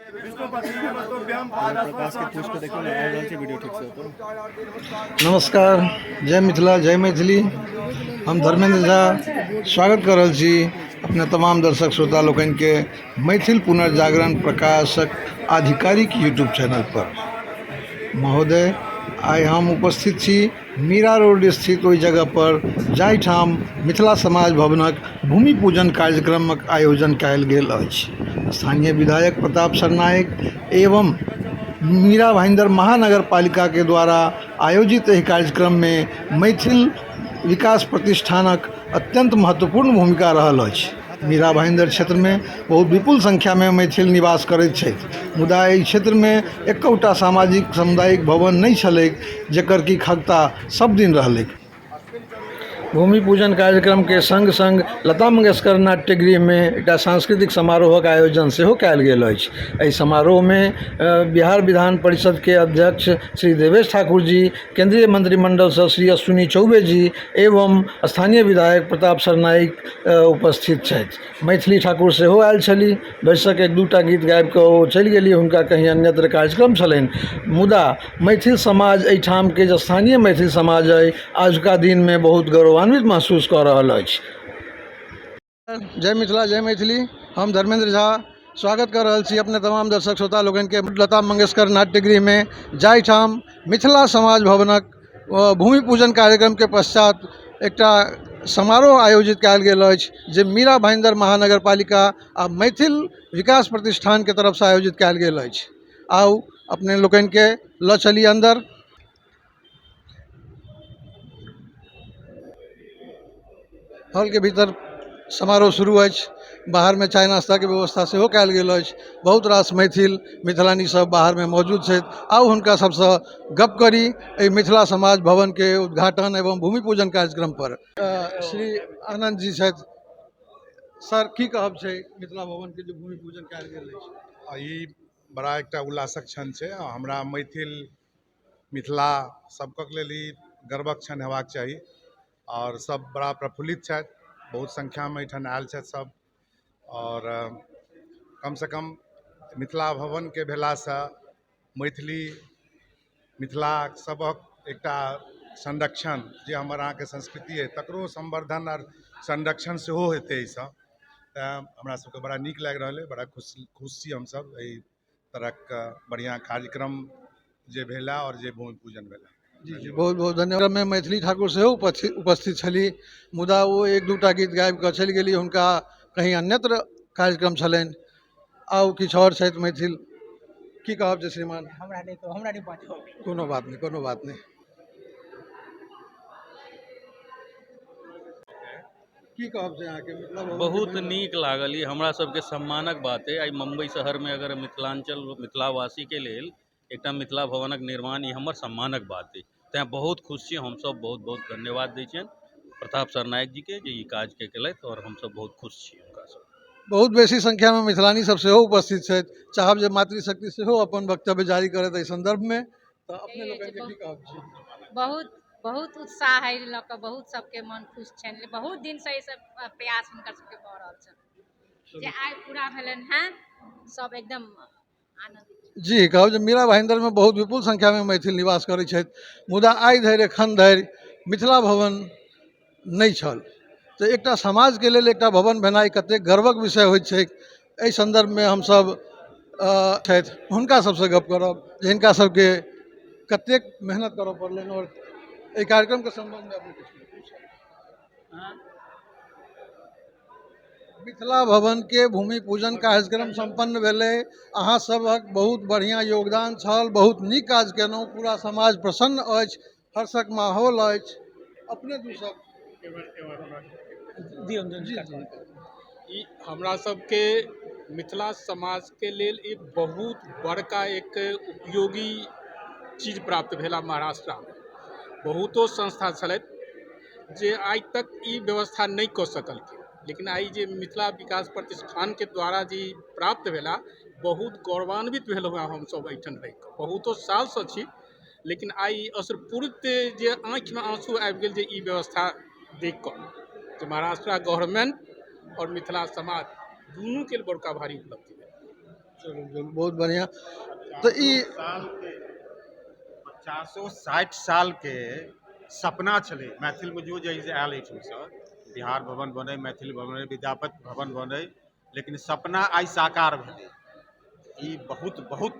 प्रकाश के पुष्प देखो ना आयल रहल छै वीडियो ठीक से तो नमस्कार, जय मिथिला, जय मैथिली। हम धर्मेंद्र झा स्वागत कर रहल छी अपने तमाम दर्शक श्रोता लोकनि के मैथिल पुनर्जागरण प्रकाशक आधिकारिक यूट्यूब चैनल पर। महोदय, आइ हम उपस्थित छी मीरा रोड स्थित ओहि जगह पर जाहिठाम मिथिला समाज भवनक भूमि पूजन कार्यक्रमक आयोजन कयल गेल अछि। स्थानीय विधायक प्रताप सरनायक एवं मीरा भाईंदर महानगर पालिका के द्वारा आयोजित एहि कार्यक्रम में मैथिल विकास प्रतिष्ठानक अत्यंत महत्वपूर्ण भूमिका रहल अछि। मीरा भाईंदर क्षेत्र में बहुत विपुल संख्या में मैथिल निवास करैत छथि, मुदा एहि क्षेत्र में एकौटा सामाजिक सामुदायिक भवन नहीं छलैक जेकर कि खगता सब दिन रहलैक। भूमि पूजन कार्यक्रम के संग संग लता मंगेशकर नाट्यगृह में एक सांस्कृतिक समारोहक आयोजन सेहो कयल गेल अछि। एहि समारोह में बिहार विधान परिषद के अध्यक्ष श्री देवेश ठाकुर जी, केंद्रीय मंत्रिमंडल से श्री अश्विनी चौबे जी एवं स्थानीय विधायक प्रताप सरनाइक उपस्थित छथि। मैथिली ठाकुर सेहो आयल छलीह। दर्शक एक दूटा गीत गाबि कऽ ओ चलि गेली, हुनका कहीं अन्यत्र कार्यक्रम छलनि। मुदा मैथिल समाज एहिठाम के जे स्थानीय मैथिल समाज अइ आजुका दिन में बहुत गौरवान्वित महसूस कऽ रहल अछि। जय मिथिला, जय मैथिली। हम धर्मेंद्र झा स्वागत कर रहल छी अपने तमाम दर्शक श्रोता लोगन के लता मंगेशकर नाट्यगृह में, जाहिठाम मिथिला समाज भवनक भूमि पूजन कार्यक्रम के पश्चात एकटा समारोह आयोजित कयल गेल अछि, जे मीरा भाईंदर महानगर पालिका आ मैथिल विकास प्रतिष्ठान के तरफ से आयोजित कयल गेल अछि। आउ अपने लोगन के ल चली अंदर। हॉल के भीतर समारोह शुरू अछि। बाहर में चाय नाश्ता के व्यवस्था सेहो कयल गेल अछि। बहुत रास मैथिल मिथिलानी सब बाहर में मौजूद छथि। आउ हुनका सबसँ गप करी एहि मिथिला समाज भवन के उद्घाटन एवं भूमि पूजन कार्यक्रम पर। श्री आनंद जी छथि। सर, की कहब छै मिथिला भवन के जे भूमि पूजन कयल गेल अछि? ई बड़ा एकटा उल्लासक क्षण छै। हमरा मैथिल मिथिला सबके लेल ई गर्वक क्षण हेबाक चाही और सब बड़ा प्रफुल्लित छथि। बहुत संख्या में एहिठाम आयल छथि सब, और कम से कम मिथिला भवन के भेला से मैथिली मिथिला सबक एकटा संरक्षण, जे हमर अहाँ के संस्कृति है तकरो संवर्धन और संरक्षण सेहो हेतै एहिसँ। हमरा सबके बड़ा नीक लागि रहल है, बड़ा खुश छी हम सब एहि तरहक बढ़िया कार्यक्रम जे भेला और जे भूमि पूजन भेला। जी, बहुत बहुत धन्यवाद। में मैथिली ठाकुर सेहो उपस्थित छली, मुदा वो एक दूटा गीत गाबि कऽ चलि गेली, हुनका कहीं अन्यत्र कार्यक्रम छलनि। आउ किछु और छथि मैथिल, की कहब छै श्रीमान? हमरा नहीं बाजो। कोनो बात नहीं, कोनो बात नहीं। की कहब छै अहाँ के मिथिला भवन? बहुत नीक लागल। ई हमरा सबके सम्मानक बात है। आई मुंबई शहर में अगर मिथिलांचल मिथिलावासी के लेल एकटा मिथिला भवनक निर्माण, ई हमर सम्मानक बात है। तैं बहुत खुश छी हम सब। बहुत बहुत धन्यवाद दै छियनि प्रताप सरनायक जी के जे ई काज के केलथि, और हम सब बहुत खुश छी हुनका सब। बहुत बेसी संख्या में मिथिलानी सब सेहो उपस्थित छथि। चाहब जे मातृशक्ति सेहो अपन वक्तव्य जारी करत एहि संदर्भ में, तो अपने लोगन के की कहब छी? बहुत बहुत उत्साह है लऽ कऽ, बहुत सबके मन खुश छनि। बहुत दिन से ई सब प्रयास हुनकर सबके भऽ रहल छनि, जे आइ पूरा भेलनि हैं। सब एकदम आनंदित। जी, कहब जे मीरा भाईंदर में बहुत विपुल संख्या में मैथिल निवास करै छथि, मुदा आइ धरि एखन धरि मिथिला भवन नहीं छल। तो एकटा समाज के लेल एकटा भवन भेनाइ कतेक गर्वक विषय होइत छै। एहि संदर्भ में हम सब छथि हुनका सबसे गप करब, जे हिनका सबके कतेक मेहनत करऽ पड़लनि, और एहि कार्यक्रम के संबंध में अपने किछु मिथिला भवन के भूमि पूजन कार्यक्रम संपन्न भेलै। अहाँ सबक बहुत बढ़िया योगदान छल, बहुत नीक काज केलहुँ, पूरा समाज प्रसन्न अछि, हर्षक माहौल अछि। अपने दू सब ई हमरा सबके मिथिला समाज के लेल एक बहुत बड़का एक उपयोगी चीज प्राप्त भेला। महाराष्ट्र में बहुतो संस्था छलथि जे आइ तक ई व्यवस्था नहीं कऽ सकलखिन, लेकिन आई जे मिथिला विकास प्रतिष्ठान के द्वारा जे प्राप्त भेला, बहुत गौरवान्वित भेलहुँ हम सब एहिठाम रहि कऽ। बहुतो साल से छी, लेकिन आई अश्रुपूरित जे आँखि में आंसू आबि गेल जे ई व्यवस्था देख कऽ, जे महाराष्ट्र गवर्नमेंट और मिथिला समाज दुनू के बड़का भारी उपलब्धि है। बहुत बढ़िया। तो ई 50-60 साल के सपना छलै मैथिल में जो जैसे आयल एहिठुमसँ बिहार भवन बनै, मैथिल भवन, विद्यापति भवन बनै, लेकिन सपना आइ साकार भेलै। ई बहुत बहुत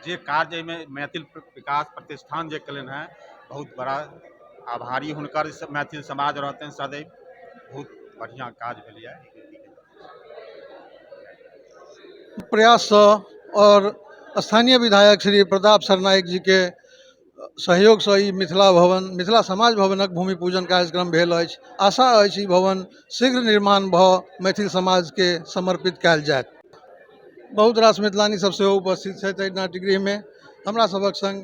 जे कार्य एहिमे मैथिल विकास प्रतिष्ठान जे केलनि हैं, बहुत बड़ा आभारी हुनकर मैथिल समाज रहतनि सदैव। बहुत बढ़िया काज भेलैए। प्रयास से और स्थानीय विधायक श्री प्रताप सरनायक जी के सहयोग से ई मिथिला भवन, मिथिला समाज भवनक भूमि पूजन कार्यक्रम भेल अछि। आशा अछि ई भवन शीघ्र निर्माण भऽ मैथिल समाज के समर्पित कयल जायत। बहुत रास मिथिलानी सब सेहो उपस्थित छथि एहि नाट्यगृह में। हमरा सभक संग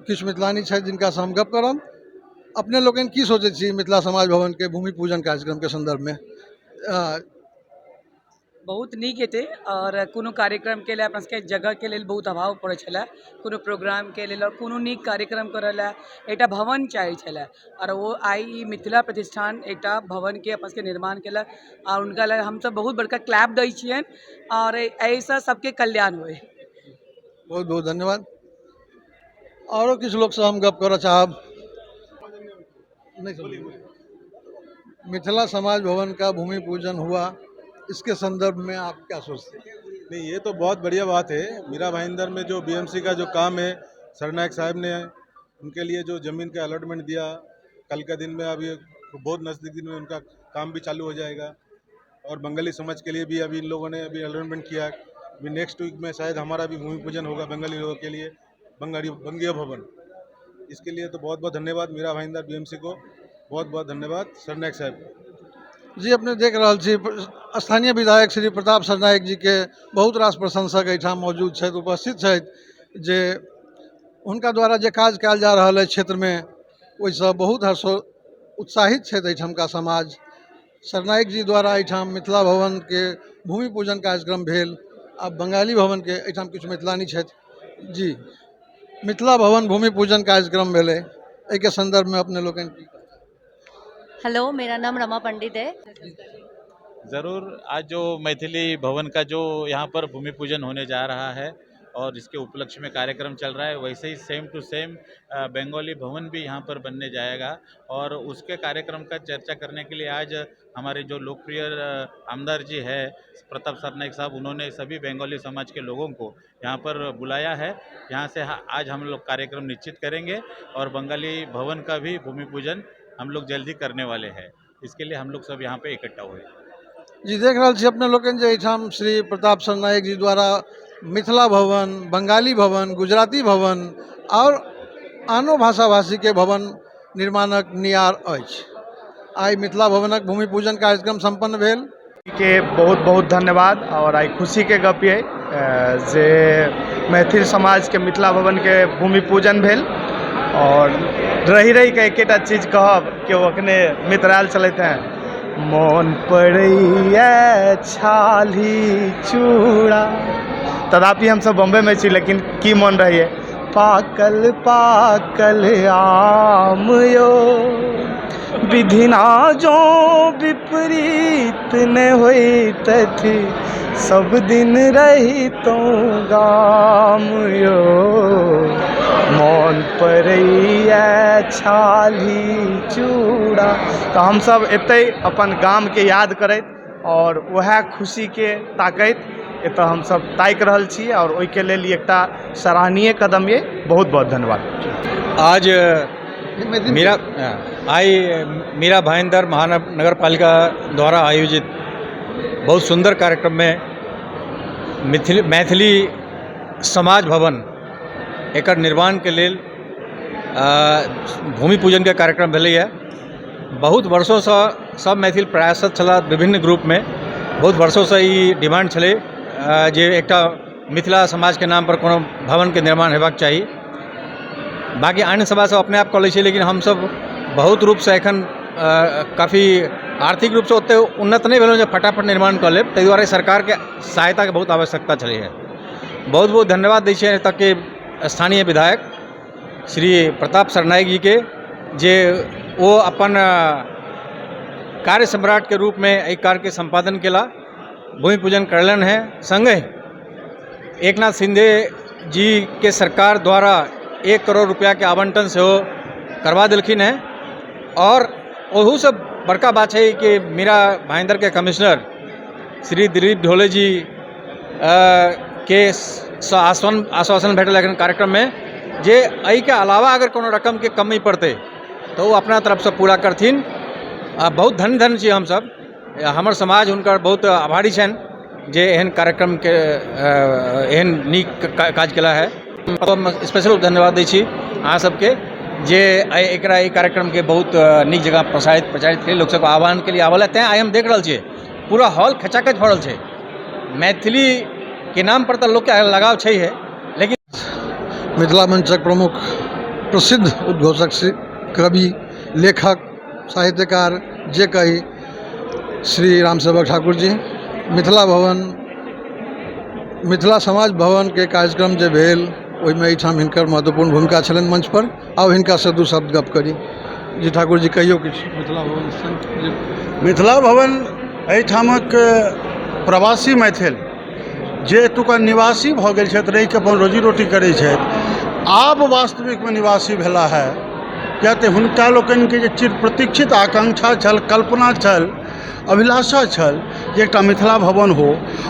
किछु मिथिलानी छथि जिनका से हम गप करब। अपने लोकनि की सोचैत छी मिथिला समाज भवन के भूमि पूजन कार्यक्रम के संदर्भ में? बहुत नीक हेतै और कोनो कार्यक्रम के लिए अपना सबके जगह के लेल बहुत अभाव पड़ै छलै। कोनो प्रोग्राम के लेल और कोनो नीक कार्यक्रम करऽ ला एकटा भवन चाही छलै और वो आई ई मिथिला प्रतिष्ठान एकटा भवन के अपन सबके निर्माण केलक और हुनका लग हम सब बहुत बड़का क्लैप दै छियनि और एहिसँ सबके कल्याण होय। बहुत बहुत धन्यवाद। औरो किछु लोग से हम गप करऽ चाहब। नहीं समझ। मिथिला समाज भवन का भूमि पूजन हुआ, इसके संदर्भ में आप क्या सोचते हैं? नहीं, ये तो बहुत बढ़िया बात है। मीरा भाईंदर में जो बीएमसी का जो काम है, सरनायक साहब ने उनके लिए जो ज़मीन का अलॉटमेंट दिया, कल के दिन में अभी बहुत नज़दीक दिन में उनका काम भी चालू हो जाएगा। और बंगाली समाज के लिए भी अभी इन लोगों ने अभी अलॉटमेंट किया। अभी नेक्स्ट वीक में शायद हमारा भी भूमि पूजन होगा बंगाली लोगों के लिए, बंगीय भवन। इसके लिए तो बहुत बहुत धन्यवाद मीरा भाईंदर बीएमसी को, बहुत बहुत धन्यवाद सरनायक साहब। जी अपने देख रहा छी स्थानीय विधायक श्री प्रताप सरनायक जी के बहुत रास प्रशंसक एहिठाम मौजूद छथि, उपस्थित छथि, जे हुनका द्वारा जे काज कयल जा रहल अछि क्षेत्र में ओहिसँ बहुत हर्षो उत्साहित छथि एहिठामका समाज। सरनायक जी द्वारा एहिठाम मिथिला भवन के भूमि पूजन कार्यक्रम भेल। अब बंगाली भवन के एहिठाम किछु मिथिलानी छथि। जी मिथिला भवन भूमि पूजन कार्यक्रम भेलै, एहिके संदर्भ में अपने लोगन की? हेलो, मेरा नाम रमा पंडित है। ज़रूर, आज जो मैथिली भवन का जो यहाँ पर भूमि पूजन होने जा रहा है और इसके उपलक्ष्य में कार्यक्रम चल रहा है, वैसे ही सेम टू सेम बंगाली भवन भी यहाँ पर बनने जाएगा। और उसके कार्यक्रम का चर्चा करने के लिए आज हमारे जो लोकप्रिय आमदार जी है प्रताप सरनायक साहब, उन्होंने सभी बंगाली समाज के लोगों को यहाँ पर बुलाया है। यहाँ से आज हम लोग कार्यक्रम निश्चित करेंगे और बंगाली भवन का भी भूमि पूजन हम लोग जल्दी करने वाले हैं। इसके लिए हम लोग सब यहाँ पे इकट्ठा हुए। जी देख रहा छी अपने लोगन जे एहिठाम श्री प्रताप सरनायक जी द्वारा मिथिला भवन, बंगाली भवन, गुजराती भवन और आनो भाषा भाषी के भवन निर्माणक नियार अछि। आई मिथिला भवनक भूमि पूजन कार्यक्रम संपन्न भेल। के बहुत बहुत धन्यवाद। और आई खुशी के गप ये जे मैथिल समाज के मिथिला भवन के भूमि पूजन भेल। और रही के एकेटा चीज कहब कि अखने मित्र आयल चलते हैं, मोन पड़ैया छाली चूड़ा। तदापि हम सब बम्बे में छी, लेकिन की मन रहिए पाकल पाकल आम यो, विधिना जो विपरीत न होइत थी, सब दिन रही तो गाम यो, मोन पड़ैया छाली चूड़ा। तो हम सब एतै अपन गाम के याद करैत और वह खुशी के ताकैत एतऽ हम सब ताकि रहल छी और ओहिके लेल एकटा सराहनीय कदम ये। बहुत बहुत धन्यवाद। आज मीरा भाईंदर महानगर पालिका द्वारा आयोजित बहुत सुंदर कार्यक्रम में मैथिली समाज भवन एकर निर्माण के लेल भूमि पूजन के कार्यक्रम भेलैया। बहुत वर्षों से सब मैथिल प्रयासरत छला विभिन्न ग्रुप में। बहुत वर्षों से ई डिमांड छलै जे एकटा मिथिला समाज के नाम पर कोनो भवन के निर्माण हेबाक चाही। बाकी अन्य सभा सब अपने आप कऽ लै छै, लेकिन हम सब बहुत रूप से एखन काफ़ी आर्थिक रूप से ओते उन्नत नहीं भेलहुँ जे फटाफट निर्माण कऽ लेब। ताहि दुआरे सरकार के सहायता के बहुत आवश्यकता छलै है। बहुत बहुत धन्यवाद दै छियै एतऽ के स्थानीय विधायक श्री प्रताप सरनायक जी के, जे वो अपन कार्य सम्राट के रूप में एहि कार्य के संपादन केला, भूमि पूजन करलन है। संगे एकनाथ शिंदे जी के सरकार द्वारा 1 करोड़ रुपया के आवंटन से हो करवा दिलखिन है। और ओहू से बड़का बात है कि मीरा भाईंदर के कमिश्नर श्री दिलीप ढोले जी के आश्वासन भेटल एखन कार्यक्रम में जे एहि के अलावा अगर कोनो रकम के कमी पड़ते तो वो अपना तरफ से पूरा करथिन। बहुत धन्य छी हम सब, हमर समाज हुनकर बहुत आभारी छन जे एहन कार्यक्रम के एहन नीक काज केला है। स्पेशल धन्यवाद दै छी अहाँ सबके जे एकरा ई कार्यक्रम के बहुत नीक जगह प्रचारित के लोक सबके आह्वान के लिए आवेला। तैं आइ हम देख रहल छियै पूरा हॉल खचाखच भरल छै। मैथिली के नाम पर तो लोग के लगाव छै है, लेकिन मिथिला मंचक प्रमुख प्रसिद्ध उद्घोषक कवि लेखक साहित्यकार जे कही श्री रामसेवक ठाकुर जी मिथिला भवन मिथिला समाज भवन के कार्यक्रम जे भेल ओहिमे एहिठाम हिनकर महत्वपूर्ण भूमिका छलनि मंच पर। आब हिनका से दू शब्द गप करी। जी ठाकुर जी कहियो किछु मिथिला भवन। मिथिला भवन एहिठामक प्रवासी मैथिल जे एतुका निवासी भऽ गेल छथि, रहि कऽ अपन रोजी रोटी करैत छथि, आब वास्तविकमे निवासी भेला है। किया तऽ हुनका लोकनिके जे चिर प्रतीक्षित आकांक्षा छल, कल्पना छल, अभिलाषा छल जे एकटा मिथिला भवन हो,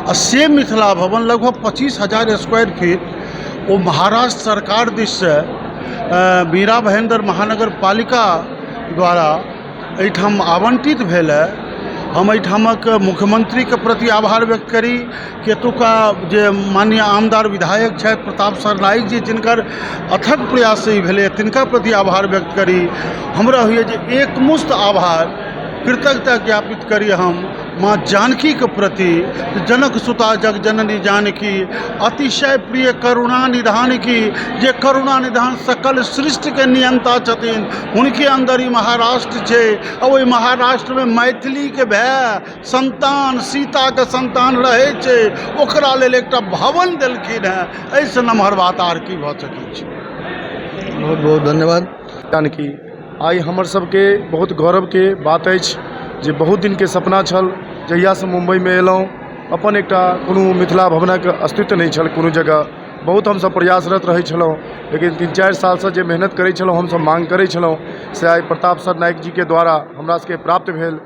आ से मिथिला भवन लगभग 25,000 स्क्वायर फीट ओ महाराष्ट्र सरकार दिससँ मीरा भाईंदर महानगर पालिका द्वारा एहिठाम आवंटित भेल है। हम एहिठामक मुख्यमंत्री के प्रति आभार व्यक्त करी कि एतुका जे माननीय आमदार विधायक छथि प्रताप सरनाइक जी, जिनकर अथक प्रयास से ई भेलै, तिनका प्रति आभार व्यक्त करी। हमरा होइए जे एकमुश्त आभार कृतज्ञता ज्ञापित करी हम माँ जानकी के प्रति। जनक सुता जग जननी जानकी अतिशय प्रिय करुणा निधान की, जे करुणा निधान सकल सृष्टि के नियंता छथिन, उनके अंदर ही महाराष्ट्र छे। और वही महाराष्ट्र में मैथिली के भाई संतान सीता के संतान रहे छे, ओकरा लेल एकटा भवन देलखिन है। ऐसे नमहर बात आर की भऽ सकै छै। बहुत बहुत धन्यवाद। जानकी आइ हमर सबके बहुत गौरव के बात अछि जे बहुत दिन के सपना छल, जहिया से मुंबई में एलहुँ अपन एकटा कोनो मिथिला भवनक अस्तित्व नहीं छल कोनो जगह। बहुत हमसब प्रयासरत रहै छलहुँ, लेकिन 3-4 साल से जे मेहनत करै छलहुँ, हमसब मांग करै छलहुँ, से आइ प्रताप सरनाइक जी के द्वारा हमरा सबके प्राप्त भेल।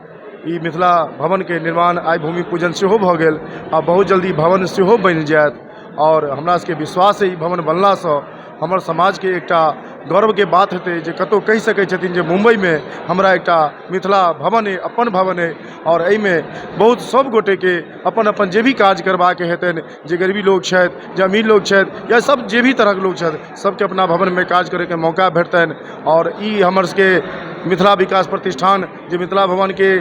ई मिथिला भवन के निर्माण आइ भूमि पूजन सेहो भऽ गेल आ बहुत जल्दी भवन सेहो बनि जायत। और हमरा सबके विश्वास है ई भवन बनलासँ हमर समाज के एकटा गौरव के बात हेतै जे कतौ कहि सकै छथिन जे मुंबई में हमरा एकटा मिथिला भवन है, अपन भवन है। और एहिमे बहुत सब गोटे के अपन अपन जे भी काज करबाके हेतनि, जे गरीबी लोग छथि, जे अमीर लोग छथि, या सब जे भी तरहक लोग छथि, सबके अपना भवन में काज करे के मौका भेटतनि। और ई हमर सबके मिथिला विकास प्रतिष्ठान जे मिथिला भवन के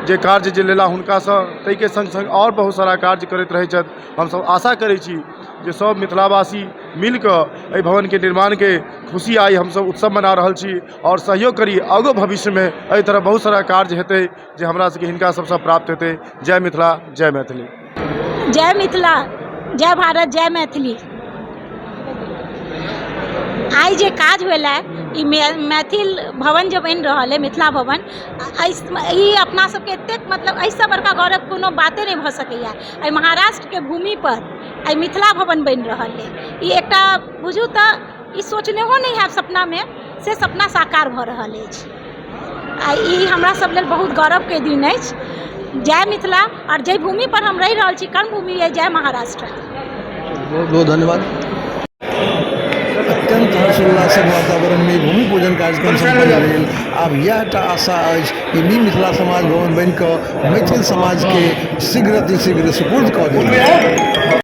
जे कार्य जे लेला हुनकासँ ताहिके संग संग और बहुत सारा कार्य करैत रहै छथि। हमसब आशा करै छी जे सब मिथिलावासी मिलकर एहि भवन के निर्माण के खुशी आई हमसब उत्सव मना रहल छी और सहयोग करी। आगो भविष्य में एहि तरह बहुत सारा कार्य हेतै जे हमरा सबके हिनका सबसँ प्राप्त हेतै। जय मिथिला, जय मैथिली। जय मिथिला, जय भारत, जय मैथिली। आई जे काज भेला ई मैथिल भवन जो बनि रहा है, मिथिला भवन, ई अपना सबके एतेक मतलब ऐसा बड़का गौरव कोनो बाते नहीं भ सकैया। आई महाराष्ट्र के भूमि पर आई मिथिला भवन बनि रहा है। ई एकटा बुझू तऽ ई सोचनेहो नहीं है सपना में, से सपना साकार भ रहा है। आई ई हमरा सब लेल बहुत गौरव के दिन अछि। जय मिथिला और जय भूमि पर हम रहि रहल छी, कर्मभूमि है जय महाराष्ट्र। बहुत बहुत धन्यवाद। अत्यंत हर्षोल्लासक वातावरण में भूमि पूजन कार्यक्रम सम्पन्न भेल। आब इएहटा आशा अछि कि मिथिला समाज भवन बनि कऽ मैथिल समाज के शीघ्र अतिशीघ्र सुपुर्द कऽ देल जाय।